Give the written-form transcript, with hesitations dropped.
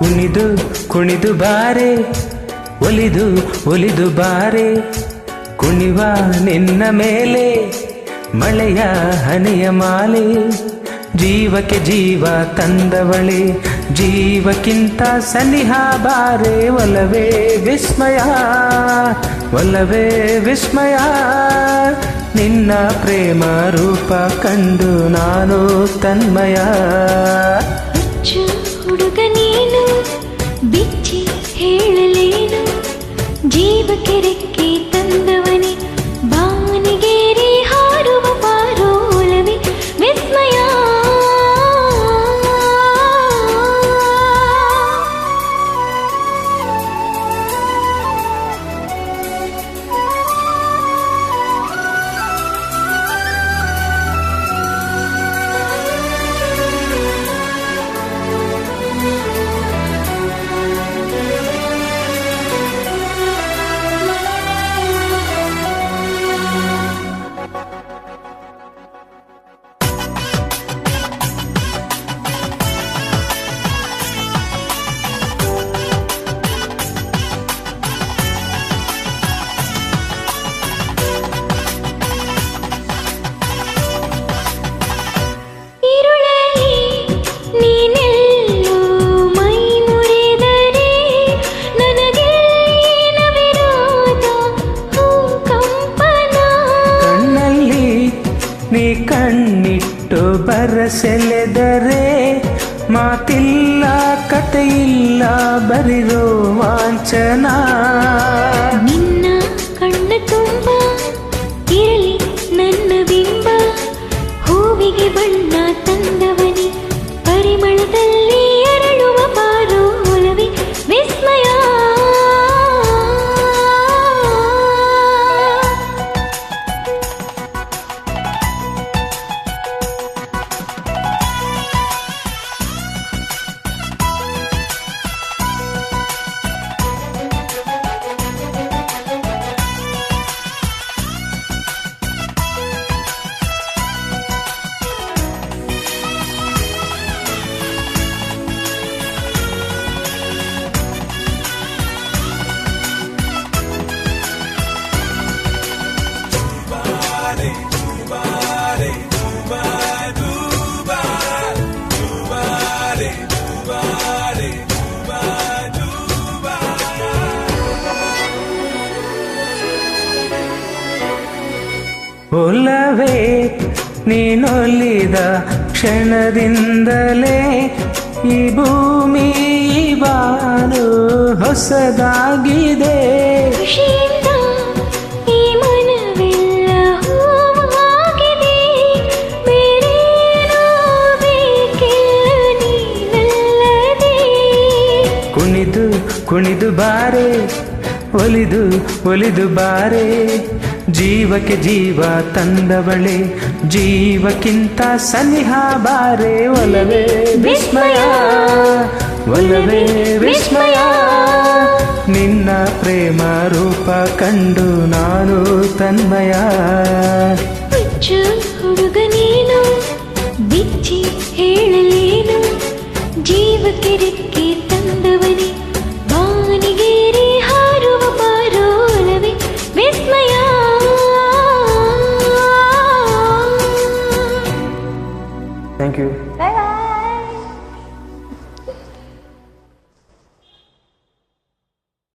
ಕುಣಿದು ಕುಣಿದು ಬಾರೆ, ಒಲಿದು ಒಲಿದು ಬಾರೆ, ಕುಣಿವ ನಿನ್ನ ಮೇಲೆ ಮಳೆಯ ಹನಿಯ ಮಾಲೆ. ಜೀವಕ್ಕೆ ಜೀವ ತಂದವಳೆ, ಜೀವಕ್ಕಿಂತ ಸನಿಹ ಬಾರೆ. ಒಲವೇ ವಿಸ್ಮಯ, ಒಲವೇ ವಿಸ್ಮಯ, ನಿನ್ನ ಪ್ರೇಮ ರೂಪ ಕಂಡು ನಾನು ತನ್ಮಯ. ಹುಡುಗ ನೀನು ಬಿಚ್ಚಿ ಹೇಳಲೇನು, ಜೀವಕ್ಕೆ ರೆಕ್ಕೆ ತಂದವನೇ ಬಾನಿಗೇರಿ ಹಾರುವ ಬಾರೋ. ಒಲವೇ ವಿಸ್ಮಯ, ನೀ ಕಣ್ಣಿಟ್ಟು ಬರಸೆಳೆದರೆ ಮಾತಿಲ್ಲ ಕಥೆಯಿಲ್ಲ ಬರಿ ರೋಮಾಂಚನ. ನಿನ್ನ ಕಣ್ಣ ತುಂಬ ಇರಲಿ ನನ್ನ ಬಿಂಬ, ಹೂವಿಗೆ ಬಣ್ಣ ತಂದವನಿ ಪರಿಮಳದಲ್ಲಿ ಅರಳುವ ಬಾರೋ. ಒಲವೇ ವಿಸ್ಮಯ, ಒಲವೇ ನೀನೊಲಿದ ಕ್ಷಣದಿಂದಲೇ ಈ ಭೂಮಿ ಬಾನು ಹೊಸದಾಗಿದೆ. ಖುಷಿಯಿಂದ ಈ ಮನವೆಲ್ಲ ಹೂವಾಗಿದೆ, ಬೇರೇನೋ ಬೇಕಿಲ್ಲ ನೀನಲ್ಲದೆ. ಕುಣಿದು ಕುಣಿದು ಬಾರೆ, ಒಲಿದು ಒಲಿದು ಬಾರೆ, ಜೀವಕ್ಕೆ ಜೀವ ತಂದವಳೆ ಜೀವಕ್ಕಿಂತ ಸನಿಹ ಬಾರೆ. ಒಲವೇ ವಿಸ್ಮಯ, ಒಲವೇ ವಿಸ್ಮಯ, ನಿನ್ನ ಪ್ರೇಮ ರೂಪ ಕಂಡು ನಾನು ತನ್ಮಯ. ಹುಚ್ಚು ಹುಡುಗ ನೀನು ಬಿಚ್ಚಿ ಹೇಳಲೇನು, ಜೀವಕ್ಕೆ ರೆಕ್ಕೆ ತಂದವನೇ ಬಾನಿಗೇರಿ ಹಾರುವ ಬಾರೋ. ಒಲವೇ ವಿಸ್ಮಯ. Thank you.